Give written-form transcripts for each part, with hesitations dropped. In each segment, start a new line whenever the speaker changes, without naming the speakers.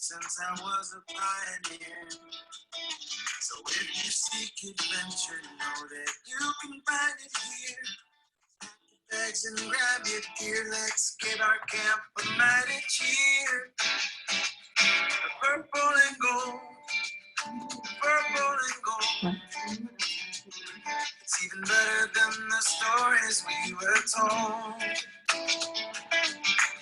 since I was a pioneer. So if you seek adventure, know that you can find it here. Pack your bags and grab your gear. Let's give our camp a mighty cheer. Purple and gold, purple and gold. It's even better than the stories we were told.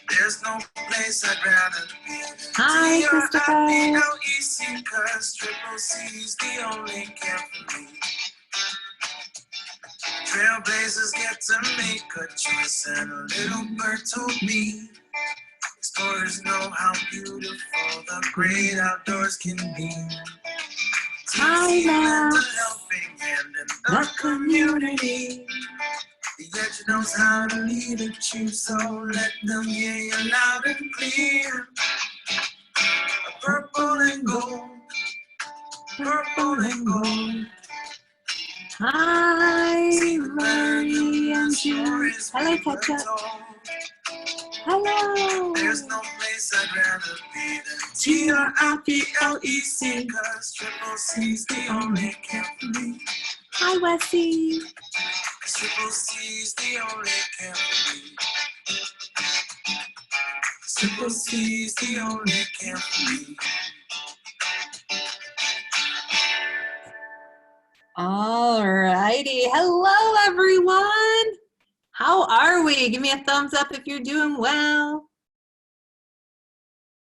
There's no place I'd rather be than
Hi, Christopher.
T-R-I-P-L-E-C, 'cause Triple C's the only camp for me. Trailblazers get to make a choice, and a little bird told me explorers know how beautiful the great outdoors can be.
Hi, Matt.
A helping hand in the community. The edge knows how to lead a chew, so let them hear you loud and clear. A purple and gold, purple and gold.
Hi, Mary and June. Hello, Ketchup. Hello.
There's no place I'd rather be than T-R-I-P-L-E-C, 'cause Triple C's the only camp for me.
Hi, Wessie.
Triple C's the only camp for me. Triple C's the only camp for me.
All righty. Hello, everyone. How are we? Give me a thumbs up if you're doing well.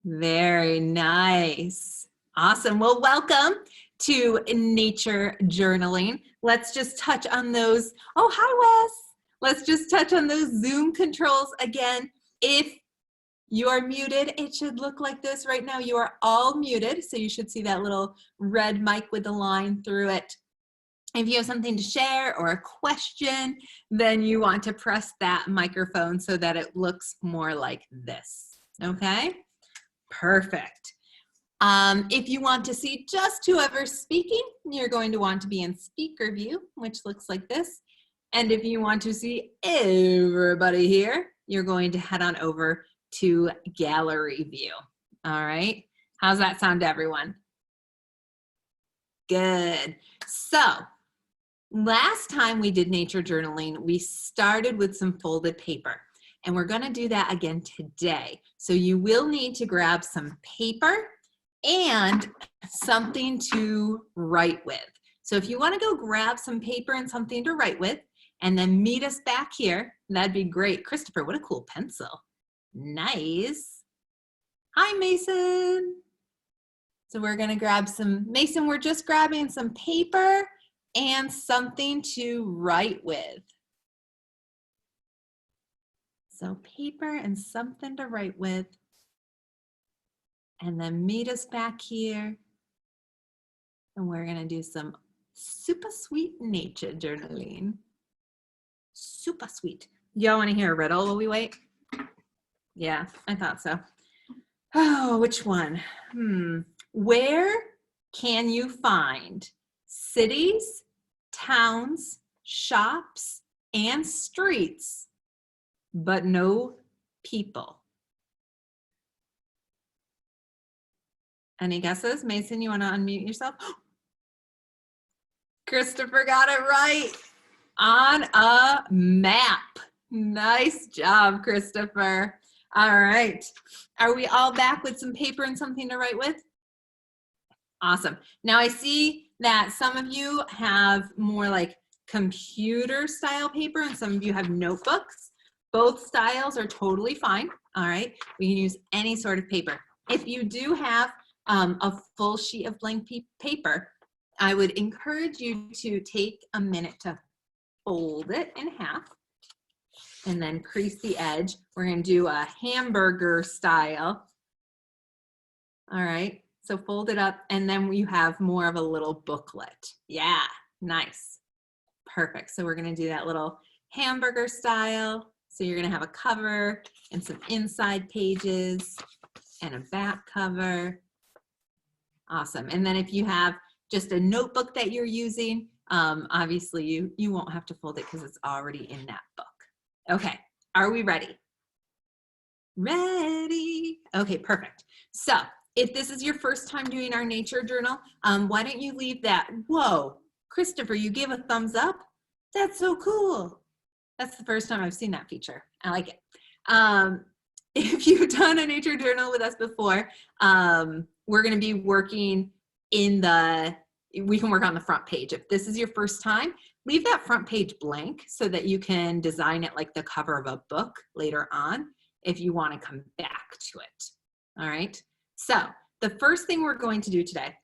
Very nice. Awesome. Well, welcome to Nature Journaling. Let's just touch on those. Oh, hi, Wes. Let's just touch on those Zoom controls again. If you are muted, it should look like this right now. You are all muted, so you should see that little red mic with the line through it. If you have something to share or a question, then you want to press that microphone so that it looks more like this, okay? Perfect. If you want to see just whoever's speaking, you're going to want to be in speaker view, which looks like this. And if you want to see everybody here, you're going to head on over to gallery view. All right. How's that sound to everyone? Good. So last time we did nature journaling, we started with some folded paper, and we're going to do that again today. So you will need to grab some paper and something to write with. So if you want to go grab some paper and something to write with, and then meet us back here, that'd be great. Christopher, what a cool pencil. Nice. Hi, Mason. So we're going to grab some, Mason, we're just grabbing some paper and something to write with. So paper and something to write with. And then meet us back here. And we're going to do some super sweet nature journaling. Super sweet. Y'all want to hear a riddle while we wait? Yeah, I thought so. Oh, which one? Where can you find cities, towns, shops, and streets, but no people? Any guesses? Mason, you want to unmute yourself? Christopher got it right. On a map. Nice job, Christopher. All right. Are we all back with some paper and something to write with? Awesome. Now I see that some of you have more like computer style paper and some of you have notebooks. Both styles are totally fine. All right. We can use any sort of paper. If you do have a full sheet of blank paper, I would encourage you to take a minute to fold it in half and then crease the edge. We're going to do a hamburger style. All right, so fold it up and then you have more of a little booklet. Yeah, nice. Perfect. So we're going to do that little hamburger style. So you're going to have a cover and some inside pages and a back cover. Awesome. And then if you have just a notebook that you're using, obviously you won't have to fold it because it's already in that book. Okay, are we ready? Ready. Okay, perfect. So if this is your first time doing our nature journal, why don't you leave that, whoa, Christopher, you gave a thumbs up? That's so cool. That's the first time I've seen that feature. I like it. If you've done a nature journal with us before, we're gonna be working we can work on the front page. If this is your first time, leave that front page blank so that you can design it like the cover of a book later on if you wanna come back to it, all right? So the first thing we're going to do today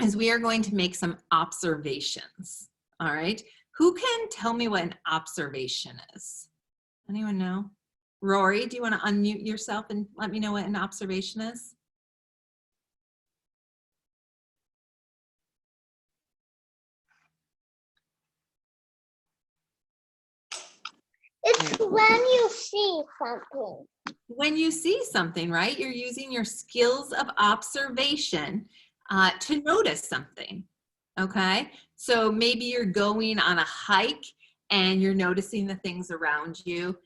is we are going to make some observations, all right? Who can tell me what an observation is? Anyone know? Rory, do you want to unmute yourself and let me know what an observation is?
It's when you see something.
When you see something, right? You're using your skills of observation to notice something, okay? So maybe you're going on a hike and you're noticing the things around you.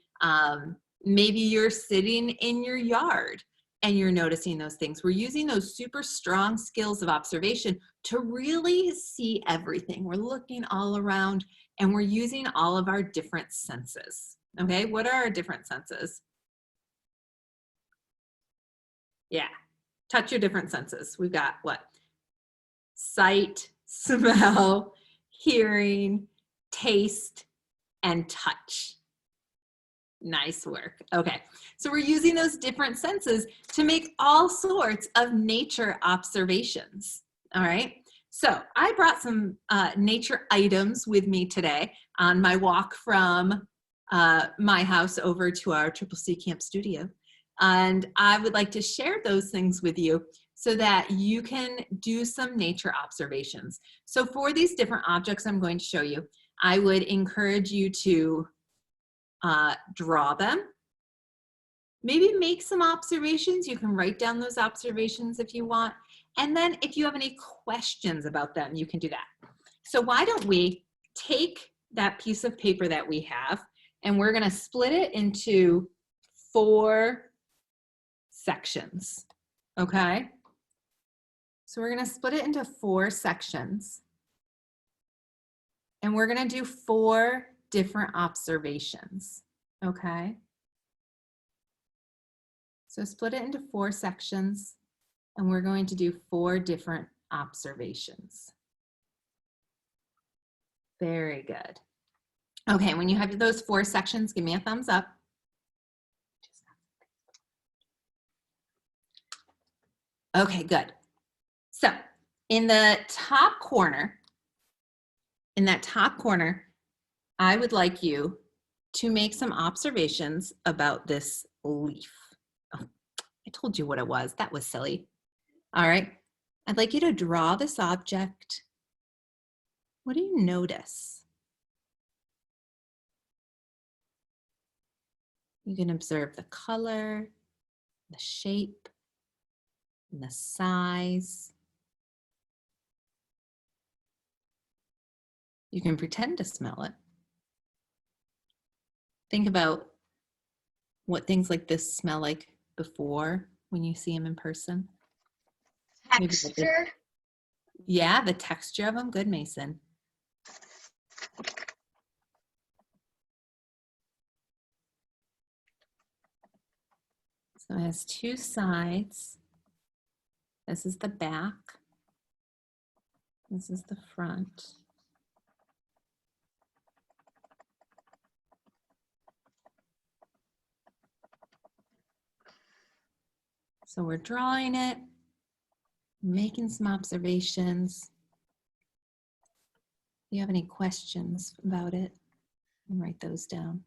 Maybe you're sitting in your yard and you're noticing those things. We're using those super strong skills of observation to really see everything. We're looking all around and we're using all of our different senses, okay? What are our different senses? Yeah, touch your different senses. We've got what? Sight, smell, hearing, taste, and touch. Nice work. Okay, so we're using those different senses to make all sorts of nature observations. All right, so I brought some nature items with me today on my walk from my house over to our Triple C Camp studio. And I would like to share those things with you so that you can do some nature observations. So for these different objects I'm going to show you, I would encourage you to draw them. Maybe make some observations. You can write down those observations if you want. And then if you have any questions about them, you can do that. So why don't we take that piece of paper that we have and we're gonna split it into 4 sections, okay? So we're gonna split it into 4 sections and we're gonna do 4 different observations, okay? So split it into 4 sections and we're going to do 4 different observations. Very good. Okay, when you have those 4 sections, give me a thumbs up. Okay, good. So in the top corner, I would like you to make some observations about this leaf. Oh, I told you what it was. That was silly. All right. I'd like you to draw this object. What do you notice? You can observe the color, the shape, and the size. You can pretend to smell it. Think about what things like this smell like before when you see them in person.
Texture.
Yeah, the texture of them. Good, Mason. So it has 2 sides. This is the back. This is the front. So we're drawing it, making some observations. If you have any questions about it, you can write those down.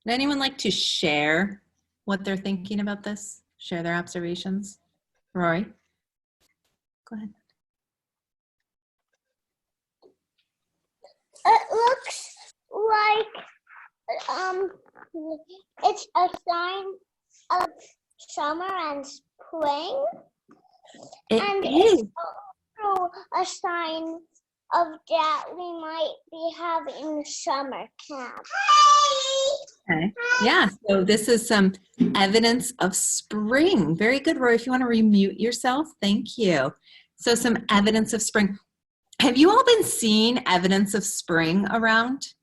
Would anyone like to share what they're thinking about this? Share their observations? Rory, go ahead.
It looks like it's a sign of summer and spring.
It
And
is.
it's also a sign of that we might be having summer camp.
Okay. Yeah, so this is some evidence of spring. Very good, Roy. If you want to remute yourself, thank you. So some evidence of spring. Have you all been seeing evidence of spring around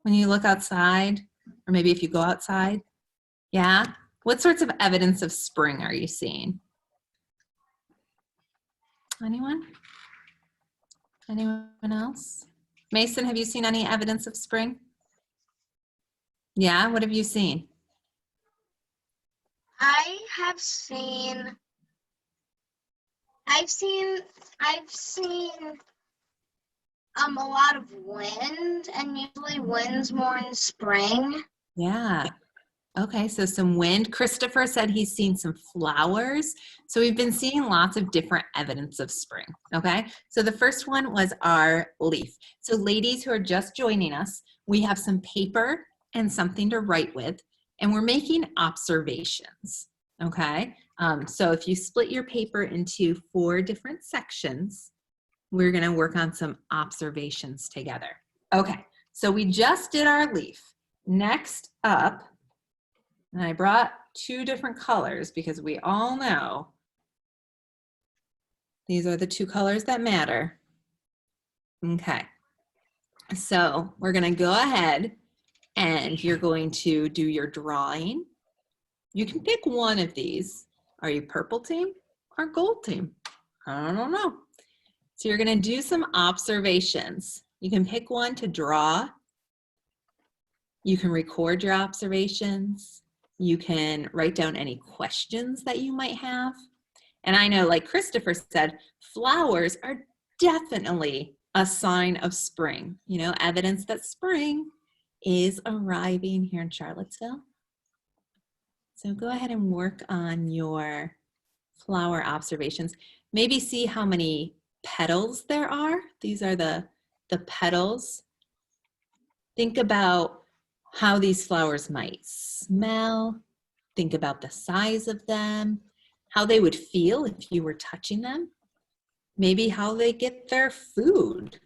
when you look outside? Or maybe if you go outside? Yeah? What sorts of evidence of spring are you seeing? Anyone? Anyone else? Mason, have you seen any evidence of spring? Yeah, what have you seen?
I've seen a lot of wind, and usually wind's more in spring.
Yeah. Okay, so some wind. Christopher said he's seen some flowers. So we've been seeing lots of different evidence of spring, okay? So the first one was our leaf. So ladies who are just joining us, we have some paper and something to write with, and we're making observations, okay? So if you split your paper into 4 different sections, we're gonna work on some observations together. Okay, so we just did our leaf. Next up, and I brought 2 different colors because we all know these are the 2 colors that matter. Okay, so we're gonna go ahead and you're going to do your drawing. You can pick one of these. Are you purple team or gold team? I don't know. So you're gonna do some observations. You can pick one to draw. You can record your observations. You can write down any questions that you might have. And I know, like Christopher said, flowers are definitely a sign of spring, you know, evidence that spring is arriving here in Charlottesville. So go ahead and work on your flower observations. Maybe see how many petals there are. These are the petals. Think about how these flowers might smell. Think about the size of them, how they would feel if you were touching them, maybe how they get their food.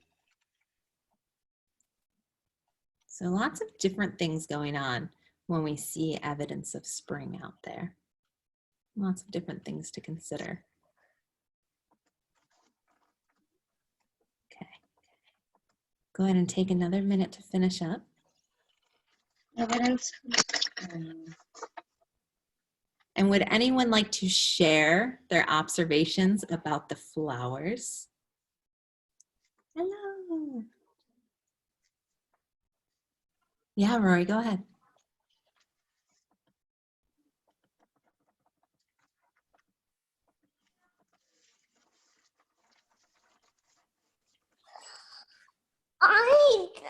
So lots of different things going on when we see evidence of spring out there. Lots of different things to consider. Okay. Go ahead and take another minute to finish up.
Evidence.
And would anyone like to share their observations about the flowers? Hello. Yeah, Rory, go ahead.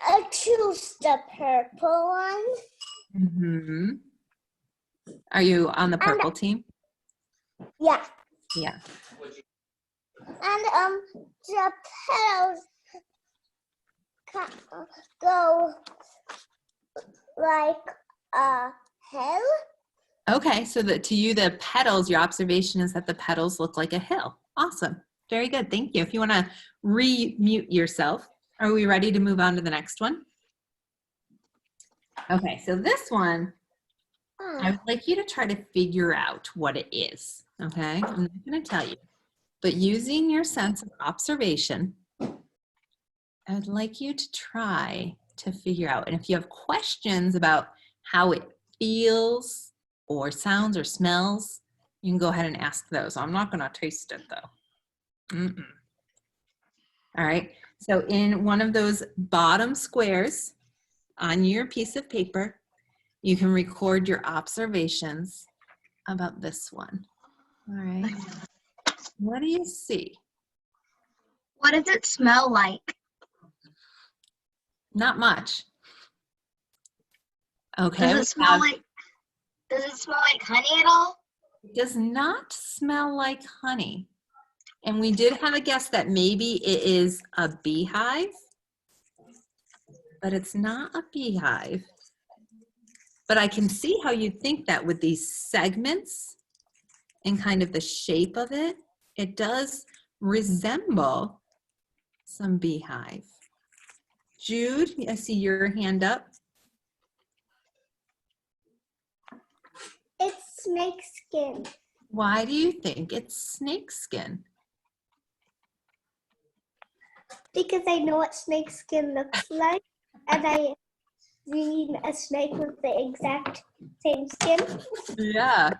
I choose the purple one.
Mm-hmm. Are you on the purple team?
Yeah.
Yeah.
And the petals go like a hill.
Okay, so to you, the petals, your observation is that the petals look like a hill. Awesome. Very good. Thank you. If you want to re-mute yourself, are we ready to move on to the next one? Okay, so this one, I would like you to try to figure out what it is. Okay, I'm not going to tell you, but using your sense of observation, I would like you to try to figure out. And if you have questions about how it feels or sounds or smells, you can go ahead and ask those. I'm not going to taste it though. All right, so in one of those bottom squares on your piece of paper, you can record your observations about this one. All right, what do you see?
What does it smell like?
Not much. Okay.
Does it smell like honey at all?
It does not smell like honey. And we did have a guess that maybe it is a beehive, but it's not a beehive. But I can see how you'd think that with these segments and kind of the shape of it, it does resemble some beehive? Jude, I see your hand up.
It's snake skin.
Why do you think it's snakeskin?
Because I know what snake skin looks like, and I seen a snake with the exact same skin.
Yeah.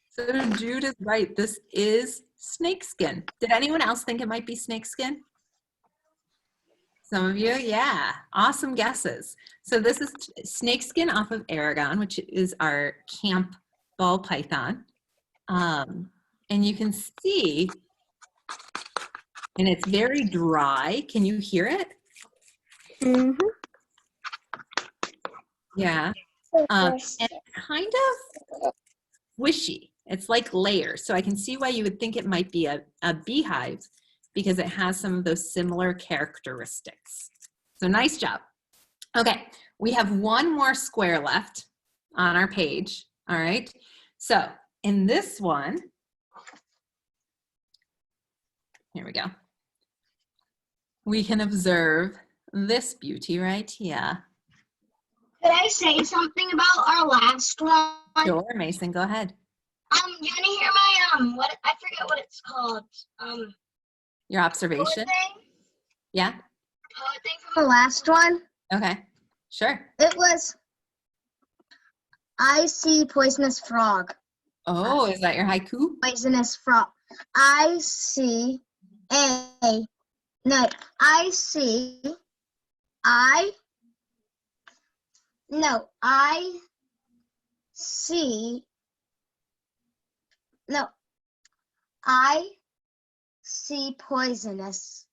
So Jude is right. This is snakeskin. Did anyone else think it might be snakeskin? Some of you, yeah. Awesome guesses. So this is snakeskin off of Aragon, which is our camp ball python. And you can see, and it's very dry. Can you hear it?
Mm-hmm.
Yeah. And it's kind of squishy. It's like layers. So I can see why you would think it might be a beehive because it has some of those similar characteristics. So nice job. Okay, we have one more square left on our page. All right. So in this one, here we go. We can observe this beauty right here.
Could I say something about our last one?
Sure, Mason, go ahead.
You wanna hear my what I forget what it's called.
Your
Poet
observation?
thing?
Yeah?
Poet thing from the last one.
Okay, sure.
It was I see poisonous frog.
Oh, is that your haiku?
Poisonous frog. I see a no. I see I no. I see no. I see poisonous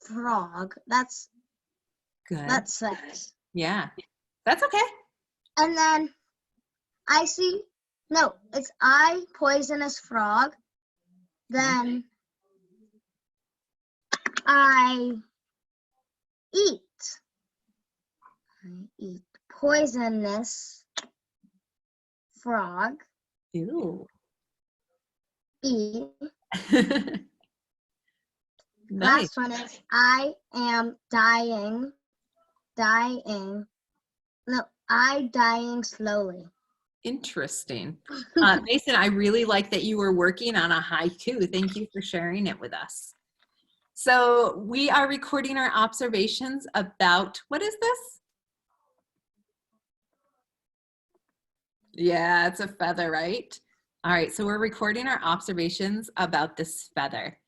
frog. That's
Good.
it.
Yeah, that's okay.
And then I see no. It's I poisonous frog. Then I eat. I eat poisonous frog.
Ew.
Eat.
Nice.
Last one is I am dying. Dying. No, I dying slowly.
Interesting. Mason, I really like that you were working on a haiku. Thank you for sharing it with us. So we are recording our observations about, what is this? Yeah, it's a feather, right? All right, so we're recording our observations about this feather.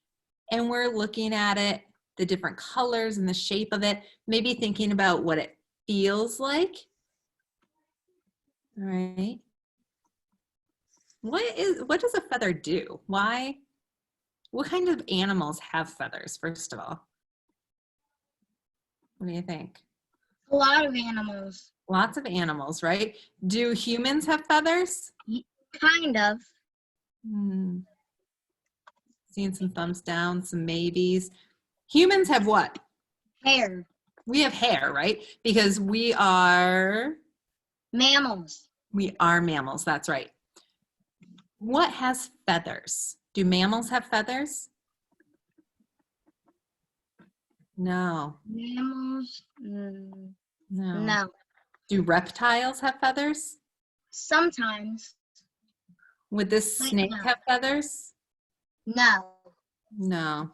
And we're looking at it, the different colors and the shape of it, maybe thinking about what it feels like. All right. What does a feather do? Why? What kind of animals have feathers, first of all? What do you think?
A lot of animals.
Lots of animals, right? Do humans have feathers?
Kind of.
Seeing some thumbs down, some maybes. Humans have what?
Hair.
We have hair, right? Because we are
Mammals.
mammals, that's right. What has feathers? Do mammals have feathers? No.
Mammals?
No. Do reptiles have feathers?
Sometimes.
Would this snake
No.
have feathers?
No.
No.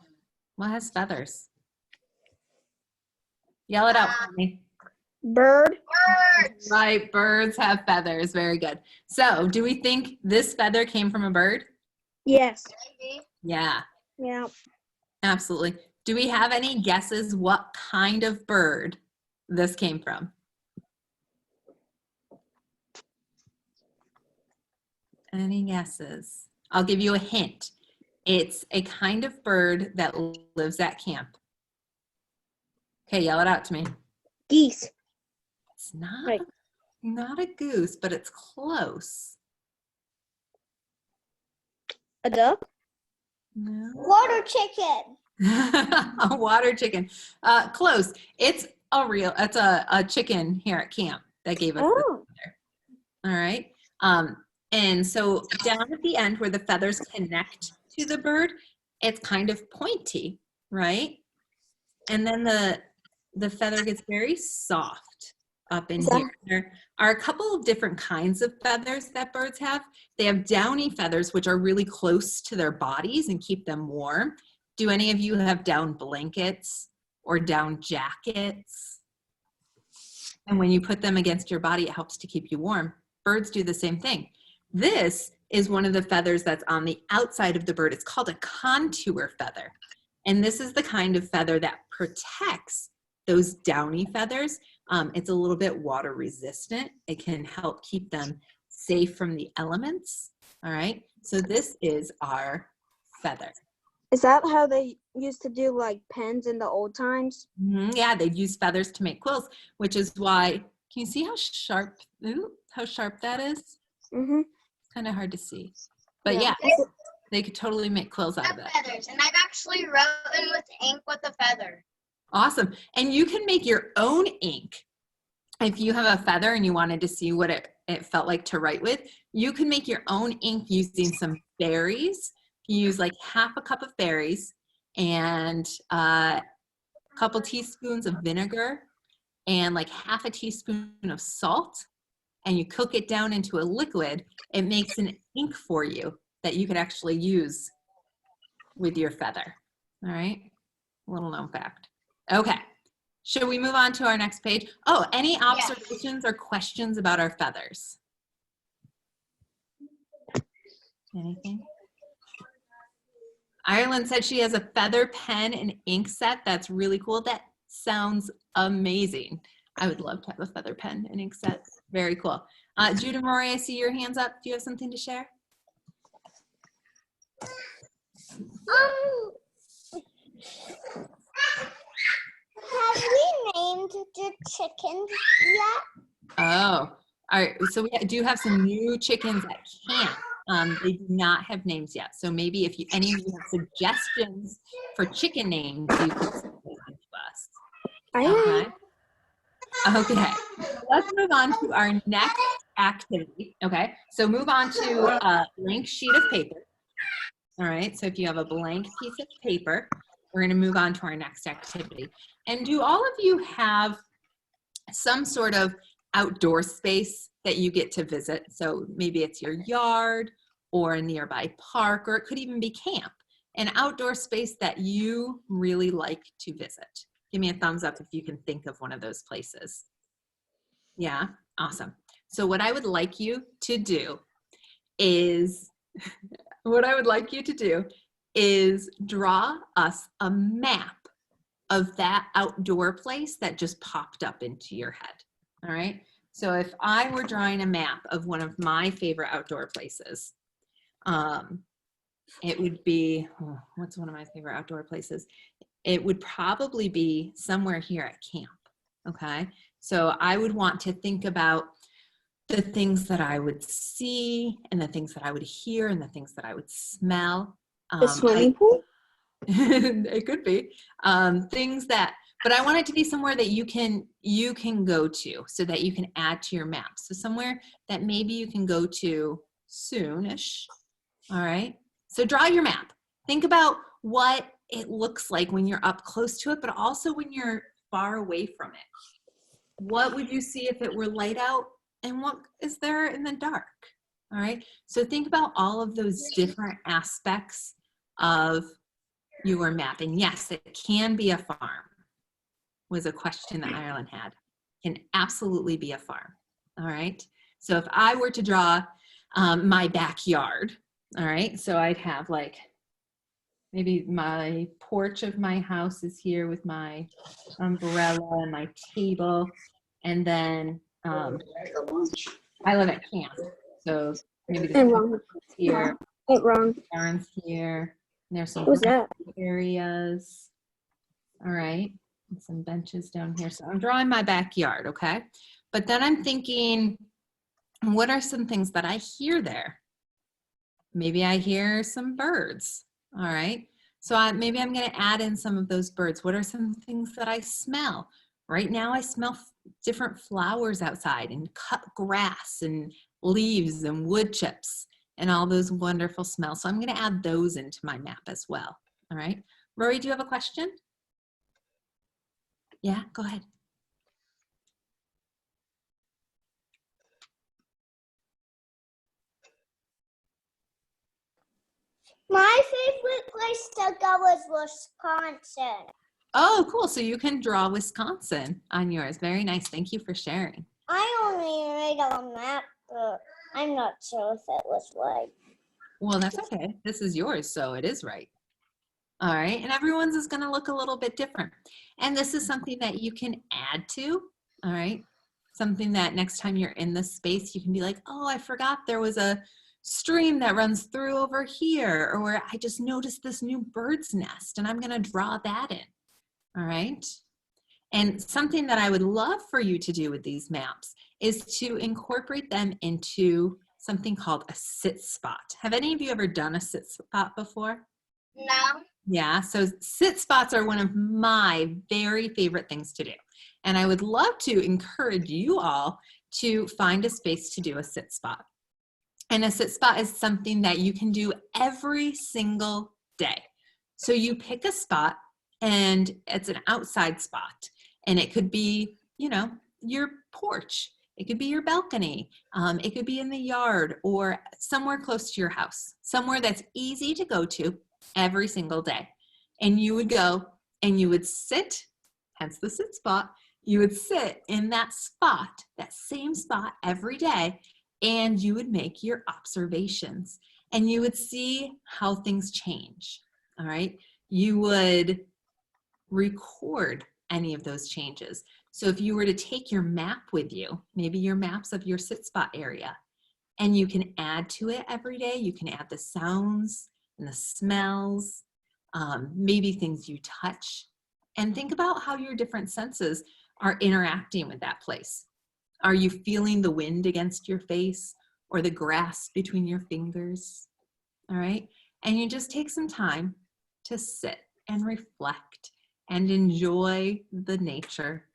What has feathers? Yell it out for me.
Bird.
Birds.
Right, birds have feathers. Very good. So, do we think this feather came from a bird?
Yes.
Maybe.
Yeah,
Yeah.
absolutely. Do we have any guesses what kind of bird this came from? Any guesses? I'll give you a hint. It's a kind of bird that lives at camp. Okay, yell it out to me.
Geese.
It's not,
Right.
not a goose, but it's close.
A duck.
No.
Water chicken.
A water chicken. Close. It's a chicken here at camp that gave us this feather. All right. And so down at the end where the feathers connect to the bird, it's kind of pointy, right? And then the feather gets very soft up in here. There are a couple of different kinds of feathers that birds have. They have downy feathers, which are really close to their bodies and keep them warm. Do any of you have down blankets or down jackets? And when you put them against your body, it helps to keep you warm. Birds do the same thing. This is one of the feathers that's on the outside of the bird. It's called a contour feather. And this is the kind of feather that protects those downy feathers. It's a little bit water resistant. It can help keep them safe from the elements. All right, so this is our feather.
Is that how they used to do like pens in the old times?
Yeah, they'd use feathers to make quills, which is why, can you see how sharp that is?
Mm-hmm.
It's kind of hard to see. But yeah, they could totally make quills out of it.
Feathers, and I've actually written with ink with a feather.
Awesome. And you can make your own ink. If you have a feather and you wanted to see what it felt like to write with, you can make your own ink using some berries. You use like half a cup of berries and a couple teaspoons of vinegar and like half a teaspoon of salt, and you cook it down into a liquid. It makes an ink for you that you could actually use with your feather. All right, little known fact. Okay, should we move on to our next page? Oh, any observations or questions about our feathers? Anything? Ireland said she has a feather pen and ink set. That's really cool. That sounds amazing. I would love to have a feather pen and ink set. Very cool. Judah Murray, I see your hands up. Do you have something to share?
Have we named the chickens yet?
Oh, all right. So we do have some new chickens at camp. They do not have names yet. So maybe if any of you have suggestions for chicken names, you can send those in to us. Okay. Okay. Let's move on to our next activity. Okay. So move on to a blank sheet of paper. All right. So if you have a blank piece of paper, we're going to move on to our next activity. And do all of you have some sort of outdoor space that you get to visit? So maybe it's your yard or a nearby park, or it could even be camp, an outdoor space that you really like to visit. Give me a thumbs up if you can think of one of those places. Yeah, awesome. So what I would like you to do is, draw us a map of that outdoor place that just popped up into your head. All right. So if I were drawing a map of one of my favorite outdoor places, it would be, what's one of my favorite outdoor places? It would probably be somewhere here at camp. Okay. So I would want to think about the things that I would see and the things that I would hear and the things that I would smell.
The swimming pool?
It could be things that, but I want it to be somewhere that you can go to so that you can add to your map. So somewhere that maybe you can go to soonish. All right. So draw your map. Think about what it looks like when you're up close to it, but also when you're far away from it. What would you see if it were light out, and what is there in the dark? All right. So think about all of those different aspects of your map. And yes, it can be a farm, was a question that Ireland had. Can absolutely be a farm. All right. So if I were to draw my backyard, all right, so I'd have like, maybe my porch of my house is here with my umbrella and my table. And then I live at camp. So maybe the here, barns here. And there's some areas. All right. And some benches down here. So I'm drawing my backyard, okay? But then I'm thinking, what are some things that I hear there? Maybe I hear some birds. All right. So maybe I'm going to add in some of those birds. What are some things that I smell? Right now I smell different flowers outside and cut grass and leaves and wood chips and all those wonderful smells. So I'm going to add those into my map as well. All right. Rory, do you have a question? Yeah, go ahead.
My favorite place to go is Wisconsin.
Oh, cool. So you can draw Wisconsin on yours. Very nice. Thank you for sharing.
I only made a map, but I'm not sure if it was right.
Well, that's okay. This is yours, so it is right. All right. And everyone's is going to look a little bit different. And this is something that you can add to. All right. Something that next time you're in this space, you can be like, oh, I forgot there was a stream that runs through over here, or I just noticed this new bird's nest and I'm going to draw that in. All right. And something that I would love for you to do with these maps is to incorporate them into something called a sit spot. Have any of you ever done a sit spot before?
No.
Yeah, so sit spots are one of my very favorite things to do. And I would love to encourage you all to find a space to do a sit spot. And a sit spot is something that you can do every single day. So you pick a spot and it's an outside spot. And it could be, you know, your porch. It could be your balcony. It could be in the yard or somewhere close to your house. Somewhere that's easy to go to every single day. And you would go and you would sit, hence the sit spot, you would sit in that spot, that same spot every day, and you would make your observations and you would see how things change, all right? You would record any of those changes. So if you were to take your map with you, maybe your maps of your sit spot area, and you can add to it every day, you can add the sounds and the smells, maybe things you touch, and think about how your different senses are interacting with that place. Are you feeling the wind against your face or the grass between your fingers? All right. And you just take some time to sit and reflect and enjoy the nature.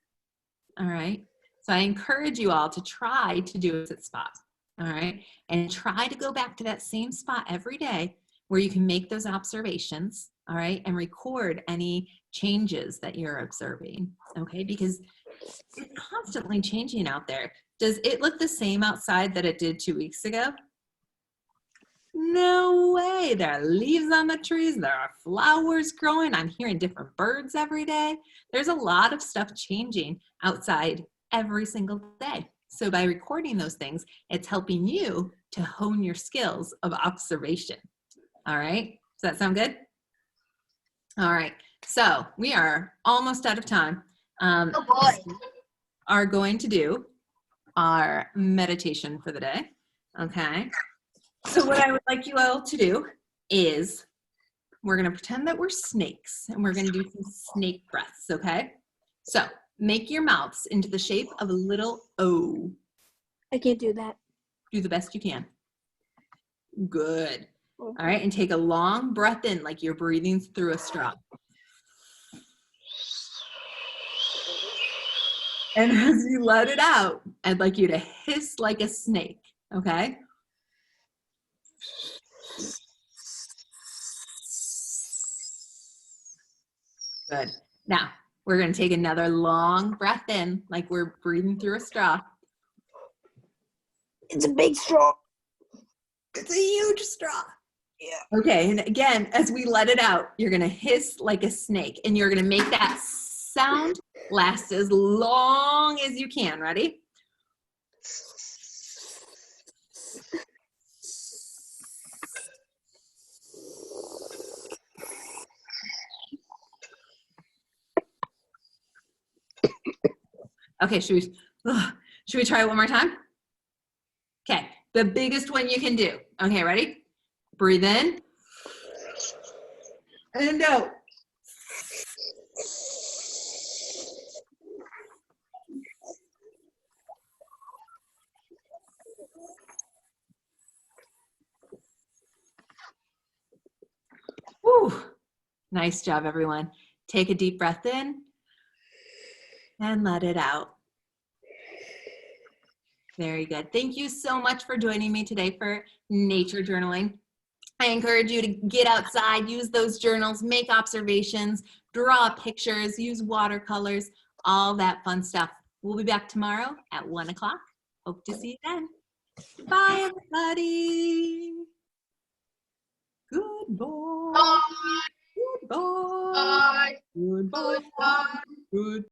All right. So I encourage you all to try to do a sit spot. All right. And try to go back to that same spot every day where you can make those observations. All right. And record any changes that you're observing. Okay. Because it's constantly changing out there. Does it look the same outside that it did 2 weeks ago? No way. There are leaves on the trees. There are flowers growing. I'm hearing different birds every day. There's a lot of stuff changing outside every single day. So by recording those things, it's helping you to hone your skills of observation. All right. Does that sound good? All right. So we are almost out of time.
Oh boy.
Are going to do our meditation for the day. Okay. So what I would like you all to do is we're going to pretend that we're snakes and we're going to do some snake breaths. Okay. So make your mouths into the shape of a little O.
I can't do that.
Do the best you can. Good. All right. And take a long breath in like you're breathing through a straw. And as you let it out, I'd like you to hiss like a snake, okay? Good. Now, we're going to take another long breath in, like we're breathing through a straw.
It's a big straw.
It's a huge straw. Yeah. Okay, and again, as we let it out, you're going to hiss like a snake, and you're going to make that sound last as long as you can. Ready? Okay, should we try it one more time? Okay, the biggest one you can do. Okay, ready? Breathe in and out. Woo. Nice job, everyone. Take a deep breath in and let it out. Very good. Thank you so much for joining me today for nature journaling. I encourage you to get outside, use those journals, make observations, draw pictures, use watercolors. all that fun stuff. We'll be back tomorrow at 1 o'clock. Hope to see you then. Bye, everybody. Good boy.